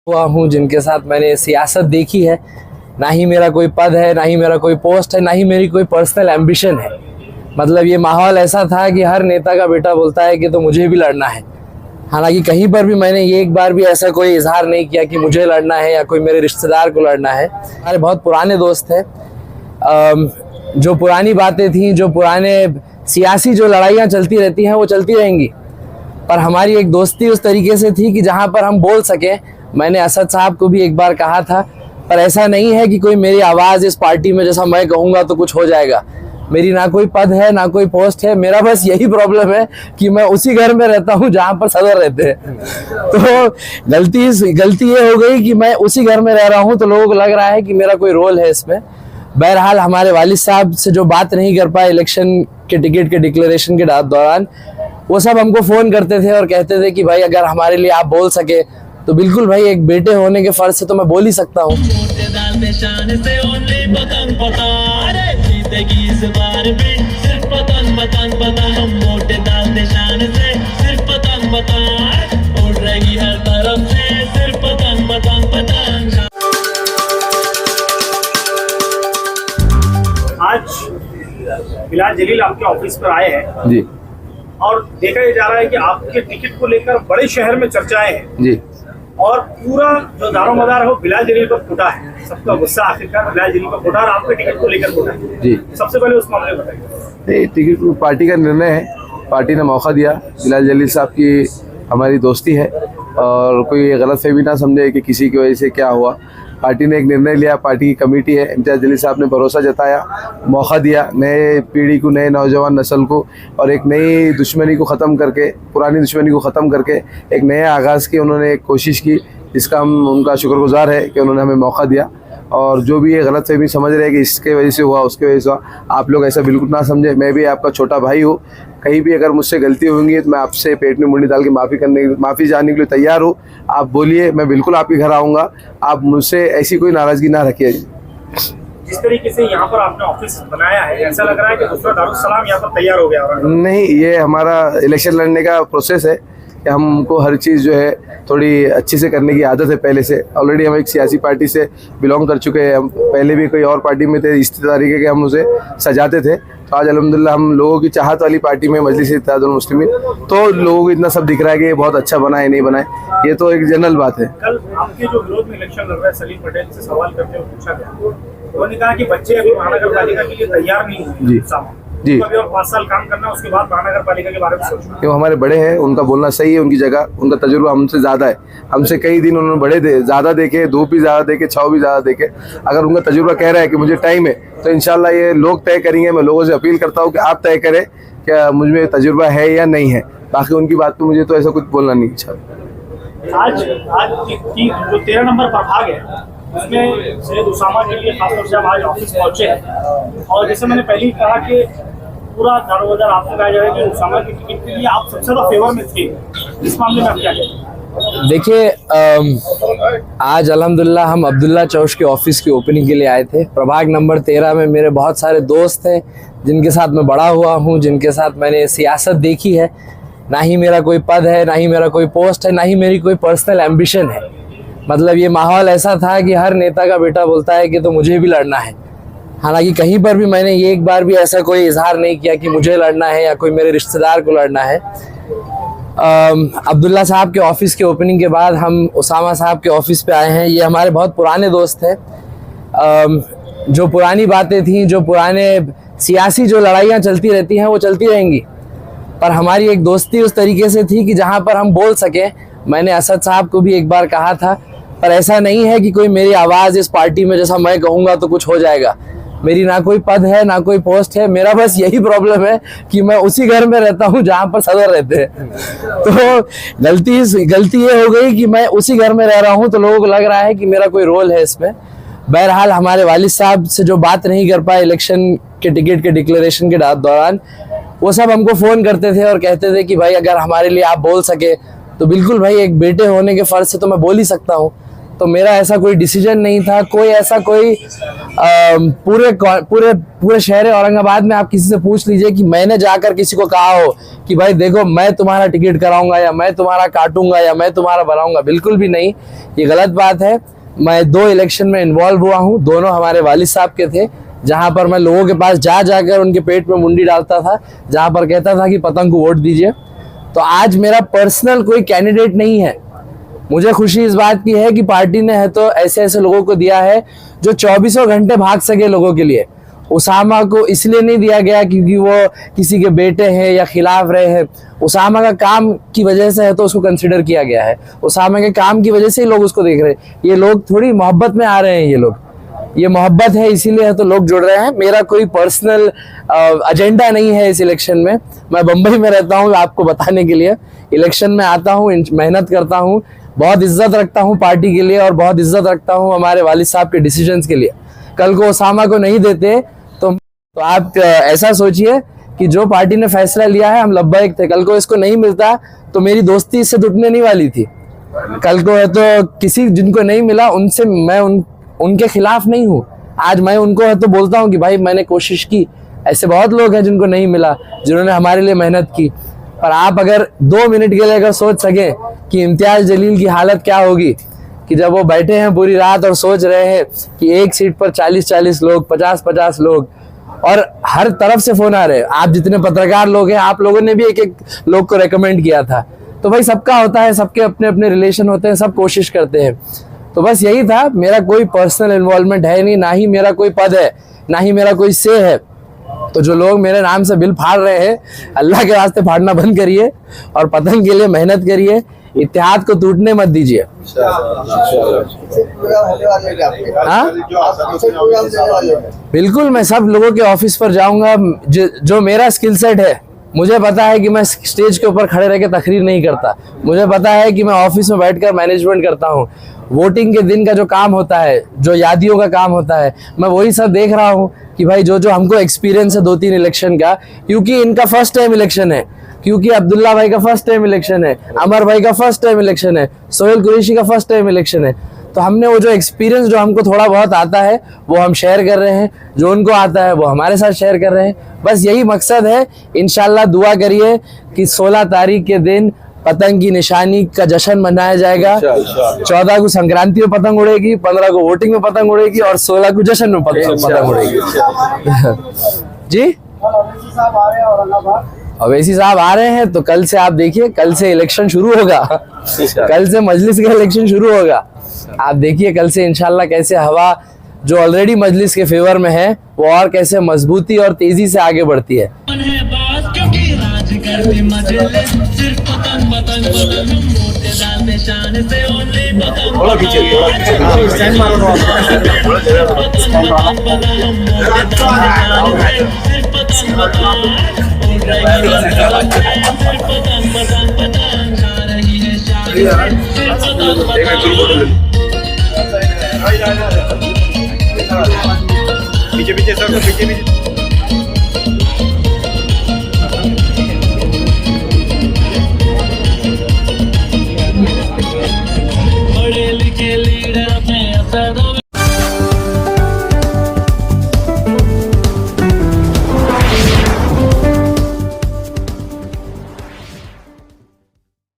हुआ हूँ जिनके साथ मैंने सियासत देखी है। ना ही मेरा कोई पद है, ना ही मेरा कोई पोस्ट है, ना ही मेरी कोई पर्सनल एम्बिशन है। मतलब ये माहौल ऐसा था कि हर नेता का बेटा बोलता है कि तो मुझे भी लड़ना है। हालांकि कहीं पर भी मैंने ये एक बार भी ऐसा कोई इजहार नहीं किया कि मुझे लड़ना है या कोई मेरे रिश्तेदार को लड़ना है। हमारे बहुत पुराने दोस्त हैं, जो पुरानी बातें थी, जो पुराने सियासी जो लड़ाइयाँ चलती रहती हैं वो चलती रहेंगी, पर हमारी एक दोस्ती उस तरीके से थी कि जहाँ पर हम बोल सकें। मैंने असद साहब को भी एक बार कहा था, पर ऐसा नहीं है कि कोई मेरी आवाज़ इस पार्टी में जैसा मैं कहूँगा तो कुछ हो जाएगा। मेरी ना कोई पद है, ना कोई पोस्ट है। मेरा बस यही प्रॉब्लम है कि मैं उसी घर में रहता हूँ जहाँ पर सदर रहते हैं। तो गलती ये हो गई कि मैं उसी घर में रह रहा हूँ, तो लोगों को लग रहा है कि मेरा कोई रोल है इसमें। बहरहाल हमारे वालिद साहब से जो बात नहीं कर पाए इलेक्शन के टिकट के डिक्लेरेशन के दौरान, वो सब हमको फ़ोन करते थे और कहते थे कि भाई अगर हमारे लिए आप बोल सके तो बिल्कुल भाई, एक बेटे होने के फर्ज से तो मैं बोल ही सकता हूँ। आज बिलाल जलील आपके ऑफिस पर आए हैं जी, और देखा जा रहा है कि आपके टिकट को लेकर बड़े शहर में चर्चाएं हैं जी, और पूरा जो दारोमदार है वो बिलाल जलील पर फूटा है। सबका गुस्सा आखिरकार बिलाल जलील पर फूटा और आपके टिकट को लेकर फूटा है। जी। सबसे पहले उस मामले में बताइए। टिकट पार्टी का निर्णय है, पार्टी ने मौका दिया। बिलाल जलील साहब की हमारी दोस्ती है और कोई गलतफहमी ना समझे कि किसी की वजह से क्या हुआ। पार्टी ने एक निर्णय लिया, पार्टी की कमेटी है, इम्तियाज़ जलील साहब ने भरोसा जताया, मौका दिया नए पीढ़ी को, नए नौजवान नस्ल को, और एक नई दुश्मनी को ख़त्म करके, पुरानी दुश्मनी को ख़त्म करके एक नए आगाज़ की उन्होंने एक कोशिश की, जिसका हम उनका शुक्रगुजार है कि उन्होंने हमें मौका दिया। और जो भी ये गलतफहमी समझ रहे हैं कि इसके वजह से हुआ, उसके वजह से हुआ, आप लोग ऐसा बिल्कुल ना समझे। मैं भी आपका छोटा भाई हूँ। कहीं भी अगर मुझसे गलती होंगी तो मैं आपसे पेट में मुंडी डाल के माफ़ी जानने के लिए तैयार हूँ। आप बोलिए, मैं बिल्कुल आपके घर आऊँगा। आप मुझसे ऐसी कोई नाराज़गी ना रखिए। जिस तरीके से यहाँ पर आपने ऑफिस बनाया है, ऐसा लग रहा है कि दूसरा दारुस्सलाम यहाँ पर तैयार हो गया। नहीं, ये हमारा इलेक्शन लड़ने का प्रोसेस है कि हमको हर चीज़ जो है थोड़ी अच्छी से करने की आदत है पहले से। ऑलरेडी हम एक सियासी पार्टी से बिलोंग कर चुके हैं। हम पहले भी कोई और पार्टी में थे, इस तरीके के हम उसे सजाते थे। तो आज अल्हम्दुलिल्लाह हम लोगों की चाहत वाली पार्टी में, मजलिस इत्तेहादुल मुस्लिमीन, तो लोगों को इतना सब दिख रहा है कि ये बहुत अच्छा बना है, नहीं बना है, ये तो एक जनरल बात है। कल आपके जो विरोध में इलेक्शन लड़ रहे सलीम पटेल से सवाल करते हुए पूछा गया, उन्होंने कहा कि बच्चे अभी महानगर पालिका के लिए तैयार नहीं हुए जी, अभी और 5 साल काम करना, उसके बाद महानगर पालिका के बारे में सोचना। क्यों, हमारे बड़े हैं, उनका बोलना सही है, उनकी जगह, उनका तजुर्बा हमसे ज़्यादा है। हमसे कई दिन उन्होंने ज़्यादा देखे, धूप भी ज़्यादा देखे, छाव भी ज़्यादा देखे। अगर उनका तजुर्बा कह रहा है कि मुझे टाइम है, तो इंशाल्लाह ये लोग तय करेंगे। मैं लोगों से अपील करता हूँ कि आप तय करें क्या मुझ में तजुर्बा है या नहीं है। बाकी उनकी बात पे मुझे तो ऐसा कुछ बोलना नहीं अच्छा। आज जो 13 नंबर प्रभाग है उसमें सैयद उसामा के लिए खासतौर से हम आज ऑफिस पहुंचे हैं, और जैसे मैंने पहले ही कहा कि पूरा दारोमदार आपको कहा जा रहा है कि उसामा की टिकट के लिए आप सबसे ज़्यादा फेवर में थे। इस मामले में आप क्या कहें? देखिए, आज अल्हम्दुलिल्लाह हम अब्दुल्ला चौश के ऑफिस की ओपनिंग के लिए आए थे। प्रभाग नंबर 13 में मेरे बहुत सारे दोस्त हैं जिनके साथ मैं बड़ा हुआ हूँ, जिनके साथ मैंने सियासत देखी है। ना ही मेरा कोई पद है, ना ही मेरा कोई पोस्ट है, ना ही मेरी कोई पर्सनल एम्बिशन है। मतलब ये माहौल ऐसा था कि हर नेता का बेटा बोलता है कि तो मुझे भी लड़ना है। हालांकि कहीं पर भी मैंने ये एक बार भी ऐसा कोई इजहार नहीं किया कि मुझे लड़ना है या कोई मेरे रिश्तेदार को लड़ना है। अब्दुल्ला साहब के ऑफिस के ओपनिंग के बाद हम उसामा साहब के ऑफिस पे आए हैं। ये हमारे बहुत पुराने दोस्त हैं, जो पुरानी बातें थी, जो पुराने सियासी जो लड़ाइयाँ चलती रहती हैं वो चलती रहेंगी, पर हमारी एक दोस्ती उस तरीके से थी कि जहाँ पर हम बोल सकें। मैंने असद साहब को भी एक बार कहा था, पर ऐसा नहीं है कि कोई मेरी आवाज़ इस पार्टी में जैसा मैं कहूँगा तो कुछ हो जाएगा। मेरी ना कोई पद है, ना कोई पोस्ट है। मेरा बस यही प्रॉब्लम है कि मैं उसी घर में रहता हूँ जहाँ पर सदर रहते हैं। तो गलती ये हो गई कि मैं उसी घर में रह रहा हूँ, तो लोगों को लग रहा है कि मेरा कोई रोल है इसमें। बहरहाल हमारे वालिद साहब से जो बात नहीं कर पाए इलेक्शन के टिकट के डिक्लेरेशन के दौरान, वो सब हमको फ़ोन करते थे और कहते थे कि भाई अगर हमारे लिए आप बोल सके तो बिल्कुल भाई, एक बेटे होने के फर्ज से तो मैं बोल ही सकता हूँ। तो मेरा ऐसा कोई डिसीजन नहीं था, कोई ऐसा कोई पूरे शहर औरंगाबाद में आप किसी से पूछ लीजिए कि मैंने जाकर किसी को कहा हो कि भाई देखो मैं तुम्हारा टिकट कराऊंगा या मैं तुम्हारा काटूंगा या मैं तुम्हारा बनाऊंगा, बिल्कुल भी नहीं, ये गलत बात है। मैं 2 इलेक्शन में इन्वॉल्व हुआ हूँ, दोनों हमारे वालिद साहब के थे, जहां पर मैं लोगों के पास जाकर उनके पेट में मुंडी डालता था, जहां पर कहता था कि पतंग को वोट दीजिए। तो आज मेरा पर्सनल कोई कैंडिडेट नहीं है। मुझे खुशी इस बात की है कि पार्टी ने है तो ऐसे ऐसे लोगों को दिया है जो 24 घंटे भाग सके लोगों के लिए। उसामा को इसलिए नहीं दिया गया क्योंकि वो किसी के बेटे हैं या खिलाफ रहे हैं, उसामा का काम की वजह से है तो उसको कंसिडर किया गया है, उसामा के काम की वजह से ही लोग उसको देख रहे हैं। ये लोग थोड़ी मोहब्बत में आ रहे हैं, ये मोहब्बत है इसीलिए है तो लोग जुड़ रहे हैं। मेरा कोई पर्सनल एजेंडा नहीं है इस इलेक्शन में। मैं बम्बई में रहता हूँ आपको बताने के लिए, इलेक्शन में आता हूँ, मेहनत करता हूँ, बहुत इज्जत रखता हूँ पार्टी के लिए और बहुत इज्जत रखता हूँ हमारे वालिद साहब के डिसीजंस के लिए। कल को उसामा को नहीं देते तो आप ऐसा सोचिए कि जो पार्टी ने फैसला लिया है हम लब्बैक थे, कल को इसको नहीं मिलता तो मेरी दोस्ती इससे टूटने नहीं वाली थी। कल को है तो किसी जिनको नहीं मिला उनसे मैं उनके खिलाफ नहीं हूँ। आज मैं उनको है तो बोलता हूँ कि भाई मैंने कोशिश की। ऐसे बहुत लोग हैं जिनको नहीं मिला, जिन्होंने हमारे लिए मेहनत की। पर आप अगर 2 मिनट के लिए अगर सोच सके कि इम्तियाज जलील की हालत क्या होगी कि जब वो बैठे हैं पूरी रात और सोच रहे हैं कि एक सीट पर 40-40 लोग, 50-50 लोग, और हर तरफ से फोन आ रहे हैं। आप जितने पत्रकार लोग हैं, आप लोगों ने भी एक लोग को रेकमेंड किया था। तो भाई सबका होता है, सबके अपने अपने रिलेशन होते हैं, सब कोशिश करते हैं। तो बस यही था, मेरा कोई पर्सनल इन्वॉल्वमेंट है नहीं, ना ही मेरा कोई पद है, ना ही मेरा कोई से है। तो जो लोग मेरे नाम से बिल फाड़ रहे हैं, अल्लाह के वास्ते फाड़ना बंद करिए और पतंग के लिए मेहनत करिए, इत्तेहाद को टूटने मत दीजिए। हाँ बिल्कुल, मैं सब लोगों के ऑफिस पर जाऊंगा। जो मेरा स्किल सेट है, मुझे पता है कि मैं स्टेज के ऊपर खड़े रह के तकरीर नहीं करता, मुझे पता है कि मैं ऑफिस में बैठकर मैनेजमेंट करता हूँ। वोटिंग के दिन का जो काम होता है, जो यादियों का काम होता है, मैं वही सब देख रहा हूँ कि भाई जो जो हमको एक्सपीरियंस है 2-3 इलेक्शन का, क्योंकि इनका फर्स्ट टाइम इलेक्शन है, क्योंकि अब्दुल्ला भाई का फर्स्ट टाइम इलेक्शन है, अमर भाई का फर्स्ट टाइम इलेक्शन है, सोहेल कुरैशी का फर्स्ट टाइम इलेक्शन है। तो हमने वो जो एक्सपीरियंस जो हमको थोड़ा बहुत आता है वो हम शेयर कर रहे हैं, जो उनको आता है वो हमारे साथ शेयर कर रहे हैं। बस यही मकसद है। इंशाल्लाह दुआ करिए कि 16 तारीख के दिन पतंग की निशानी का जश्न मनाया जाएगा। 14 को संक्रांति में पतंग उड़ेगी, 15 को वोटिंग में पतंग उड़ेगी और 16 को जश्न में पतंग उड़ेगी। जी अवैसी साहब आ रहे हैं तो कल से आप देखिए, कल से इलेक्शन शुरू होगा, कल से मजलिस का इलेक्शन शुरू होगा। आप देखिए कल से इंशाल्लाह कैसे हवा जो ऑलरेडी मजलिस के फेवर में है वो और कैसे मजबूती और तेजी से आगे बढ़ती है। पीछे सर, पीछे पढ़े लिखे लीडर में असर